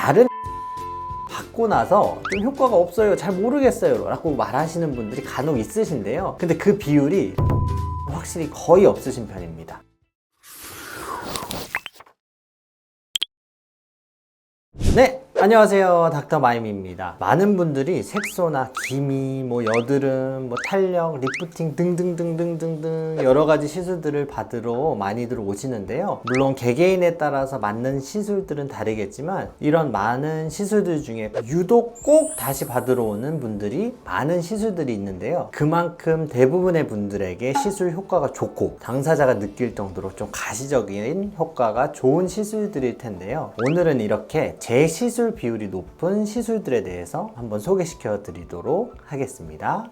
다른 받고 나서 좀 효과가 없어요, 잘 모르겠어요 라고 말하시는 분들이 간혹 있으신데요. 근데 그 비율이 확실히 거의 없으신 편입니다. 네, 안녕하세요. 닥터마임입니다. 많은 분들이 색소나 기미, 여드름, 탄력, 리프팅 등등등등등등 여러가지 시술들을 받으러 많이들 오시는데요. 물론 개개인에 따라서 맞는 시술들은 다르겠지만 이런 많은 시술들 중에 유독 꼭 다시 받으러 오는 분들이 많은 시술들이 있는데요. 그만큼 대부분의 분들에게 시술 효과가 좋고 당사자가 느낄 정도로 좀 가시적인 효과가 좋은 시술들일 텐데요. 오늘은 이렇게 재시술 비율이 높은 시술들에 대해서 한번 소개시켜 드리도록 하겠습니다.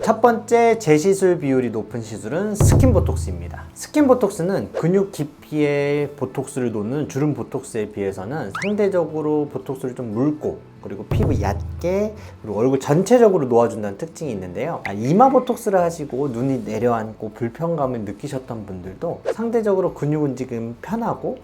첫 번째 재시술 비율이 높은 시술은 스킨보톡스입니다. 스킨보톡스는 근육 깊이의 보톡스를 놓는 주름 보톡스에 비해서는 상대적으로 보톡스를 좀 묽고 그리고 피부 얕게 그리고 얼굴 전체적으로 놓아준다는 특징이 있는데요. 이마 보톡스를 하시고 눈이 내려앉고 불편감을 느끼셨던 분들도 상대적으로 근육 움직임 편하고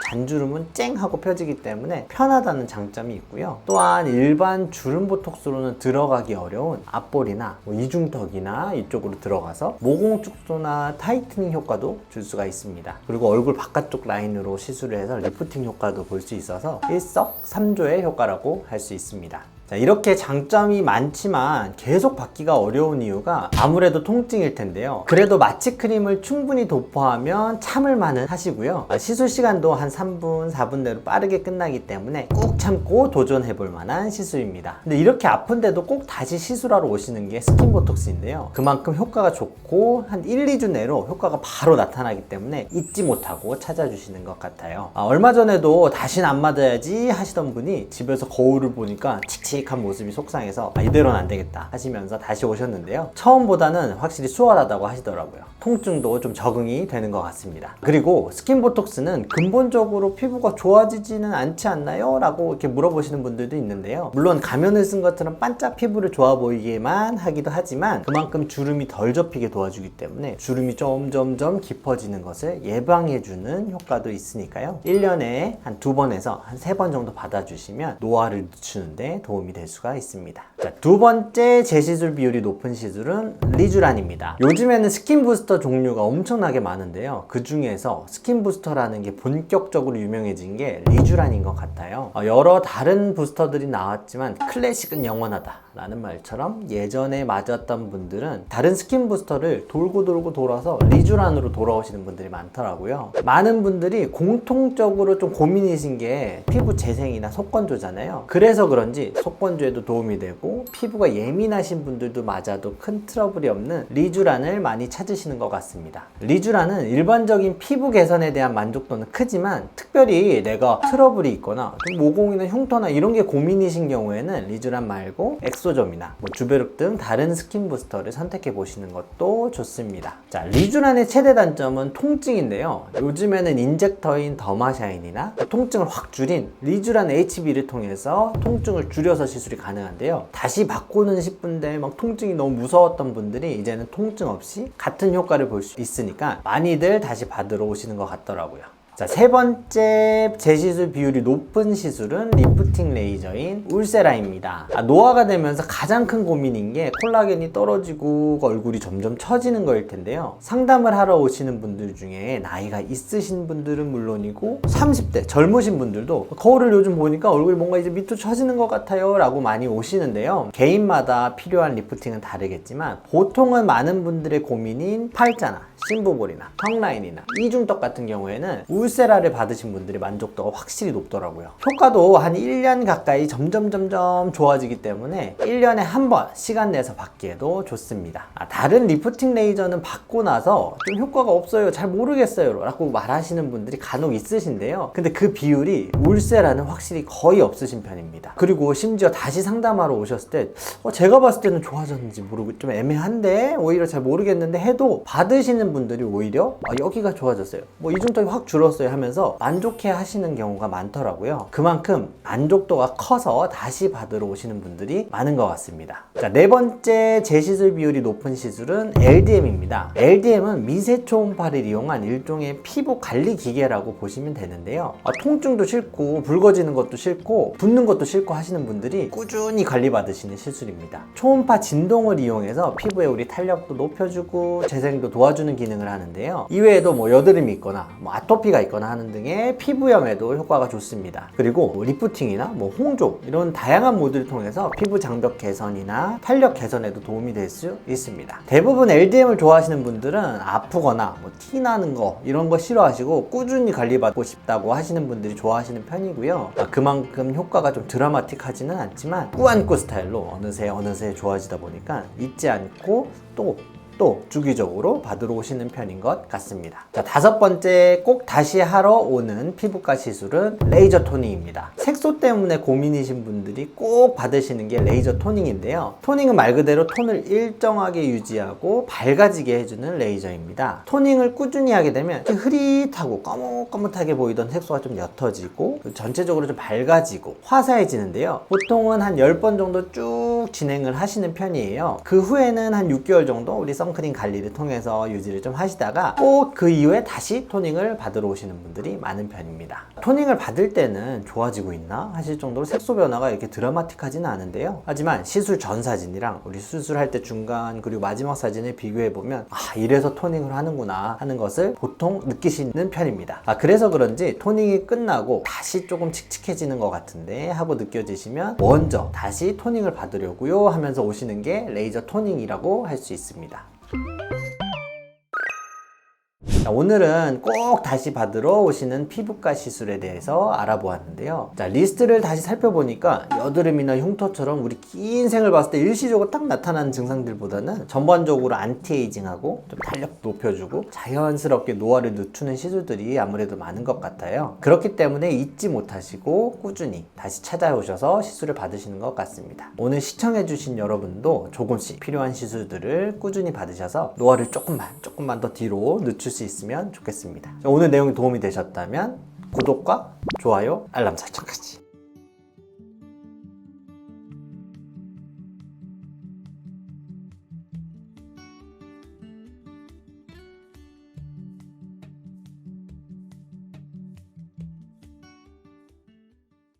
잔주름은 쨍하고 펴지기 때문에 편하다는 장점이 있고요. 또한 일반 주름 보톡스로는 들어가기 어려운 앞볼이나 이중턱이나 이쪽으로 들어가서 모공 축소나 타이트닝 효과도 줄 수가 있습니다. 그리고 얼굴 바깥쪽 라인으로 시술을 해서 리프팅 효과도 볼 수 있어서 일석삼조의 효과라고 할 수 있습니다. 자, 이렇게 장점이 많지만 계속 받기가 어려운 이유가 아무래도 통증일 텐데요. 그래도 마취 크림을 충분히 도포하면 참을 만은 하시고요. 시술 시간도 한 3분, 4분 내로 빠르게 끝나기 때문에 꾹 참고 도전해 볼 만한 시술입니다. 근데 이렇게 아픈데도 꼭 다시 시술하러 오시는 게 스킨보톡스인데요. 그만큼 효과가 좋고 한 1, 2주 내로 효과가 바로 나타나기 때문에 잊지 못하고 찾아주시는 것 같아요. 얼마 전에도 다시는 안 맞아야지 하시던 분이 집에서 거울을 보니까 칙칙한 모습이 속상해서 이대로는 안 되겠다 하시면서 다시 오셨는데요. 처음보다는 확실히 수월하다고 하시더라고요. 통증도 좀 적응이 되는 것 같습니다. 그리고 스킨보톡스는 근본적으로 피부가 좋아지지는 않지 않나요? 라고 이렇게 물어보시는 분들도 있는데요. 물론 가면을 쓴 것처럼 반짝 피부를 좋아 보이게만 하기도 하지만 그만큼 주름이 덜 접히게 도와주기 때문에 주름이 점점점 깊어지는 것을 예방해주는 효과도 있으니까요. 1년에 한 2번에서 한 3번 정도 받아주시면 노화를 늦추는데 도움이 될 수가 있습니다. 자, 두 번째 재시술 비율이 높은 시술은 리쥬란입니다. 요즘에는 스킨 부스터 종류가 엄청나게 많은데요. 그 중에서 스킨 부스터라는 게 본격적으로 유명해진 게 리쥬란인 것 같아요. 여러 다른 부스터들이 나왔지만 클래식은 영원하다 라는 말처럼 예전에 맞았던 분들은 다른 스킨 부스터를 돌고 돌아서 리쥬란으로 돌아오시는 분들이 많더라고요. 많은 분들이 공통적으로 좀 고민이신 게 피부 재생이나 속건조잖아요. 그래서 그런지 속건조에도 도움이 되고 피부가 예민하신 분들도 맞아도 큰 트러블이 없는 리쥬란을 많이 찾으시는 것 같습니다. 리쥬란은 일반적인 피부 개선에 대한 만족도는 크지만 특별히 내가 트러블이 있거나 좀 모공이나 흉터나 이런 게 고민이신 경우에는 리쥬란 말고 엑소점이나 주베룩 등 다른 스킨 부스터를 선택해 보시는 것도 좋습니다. 자, 리쥬란의 최대 단점은 통증인데요. 요즘에는 인젝터인 더마샤인이나 통증을 확 줄인 리쥬란 HB를 통해서 통증을 줄여서 시술이 가능한데요. 다시 바꾸는 싶은데 통증이 너무 무서웠던 분들이 이제는 통증 없이 같은 효과를 볼 수 있으니까 많이들 다시 받으러 오시는 것 같더라고요. 자, 세 번째 재시술 비율이 높은 시술은 리프팅 레이저인 울세라입니다. 노화가 되면서 가장 큰 고민인 게 콜라겐이 떨어지고 얼굴이 점점 처지는 거일 텐데요. 상담을 하러 오시는 분들 중에 나이가 있으신 분들은 물론이고 30대 젊으신 분들도 거울을 요즘 보니까 얼굴이 뭔가 이제 밑으로 처지는 것 같아요 라고 많이 오시는데요. 개인마다 필요한 리프팅은 다르겠지만 보통은 많은 분들의 고민인 팔자나 심부볼이나 턱라인이나 이중턱 같은 경우에는 울세라를 받으신 분들의 만족도가 확실히 높더라고요. 효과도 한 1년 가까이 점점 좋아지기 때문에 1년에 한 번 시간 내서 받기에도 좋습니다. 다른 리프팅 레이저는 받고 나서 좀 효과가 없어요, 잘 모르겠어요 라고 말하시는 분들이 간혹 있으신데요. 근데 그 비율이 울세라는 확실히 거의 없으신 편입니다. 그리고 심지어 다시 상담하러 오셨을 때 제가 봤을 때는 좋아졌는지 모르고 좀 애매한데 오히려 잘 모르겠는데 해도 받으시는 분들이 오히려 여기가 좋아졌어요, 뭐 이중턱이 확 줄었어요 하면서 만족해 하시는 경우가 많더라고요. 그만큼 만족도가 커서 다시 받으러 오시는 분들이 많은 것 같습니다. 자, 네 번째 재시술 비율이 높은 시술은 LDM입니다. LDM은 미세 초음파를 이용한 일종의 피부 관리 기계라고 보시면 되는데요. 통증도 싫고 붉어지는 것도 싫고 붓는 것도 싫고 하시는 분들이 꾸준히 관리받으시는 시술입니다. 초음파 진동을 이용해서 피부에 우리 탄력도 높여주고 재생도 도와주는 기능을 하는데요. 이외에도 뭐 여드름이 있거나 뭐 아토피가 있거나 하는 등의 피부염에도 효과가 좋습니다. 그리고 뭐 리프팅이나 뭐 홍조 이런 다양한 모드를 통해서 피부 장벽 개선이나 탄력 개선에도 도움이 될 수 있습니다. 대부분 LDM을 좋아하시는 분들은 아프거나 뭐 티 나는 거 이런 거 싫어하시고 꾸준히 관리받고 싶다고 하시는 분들이 좋아하시는 편이고요. 그만큼 효과가 좀 드라마틱하지는 않지만 꾸안꾸 스타일로 어느새 좋아지다 보니까 잊지 않고 또 주기적으로 받으러 오시는 편인 것 같습니다. 자, 다섯 번째 꼭 다시 하러 오는 피부과 시술은 레이저 토닝입니다. 색소 때문에 고민이신 분들이 꼭 받으시는 게 레이저 토닝인데요. 토닝은 말 그대로 톤을 일정하게 유지하고 밝아지게 해주는 레이저입니다. 토닝을 꾸준히 하게 되면 흐릿하고 거뭇거뭇하게 보이던 색소가 좀 옅어지고 전체적으로 좀 밝아지고 화사해지는데요. 보통은 한 10번 정도 쭉 진행을 하시는 편이에요. 그 후에는 한 6개월 정도 우리 선크림 관리를 통해서 유지를 좀 하시다가 꼭 그 이후에 다시 토닝을 받으러 오시는 분들이 많은 편입니다. 토닝을 받을 때는 좋아지고 있나 하실 정도로 색소 변화가 이렇게 드라마틱하지는 않은데요. 하지만 시술 전 사진이랑 우리 수술할 때 중간 그리고 마지막 사진을 비교해보면 이래서 토닝을 하는구나 하는 것을 보통 느끼시는 편입니다. 그래서 그런지 토닝이 끝나고 다시 조금 칙칙해지는 것 같은데 하고 느껴지시면 먼저 다시 토닝을 받으려고요 하면서 오시는 게 레이저 토닝이라고 할 수 있습니다. 자, 오늘은 꼭 다시 받으러 오시는 피부과 시술에 대해서 알아보았는데요. 자, 리스트를 다시 살펴보니까 여드름이나 흉터처럼 우리 긴 생을 봤을 때 일시적으로 딱 나타나는 증상들보다는 전반적으로 안티에이징하고 좀 탄력 높여주고 자연스럽게 노화를 늦추는 시술들이 아무래도 많은 것 같아요. 그렇기 때문에 잊지 못하시고 꾸준히 다시 찾아오셔서 시술을 받으시는 것 같습니다. 오늘 시청해주신 여러분도 조금씩 필요한 시술들을 꾸준히 받으셔서 노화를 조금만 더 뒤로 늦출 수 있으면 좋겠습니다. 오늘 내용이 도움이 되셨다면 구독과 좋아요, 알람 설정까지.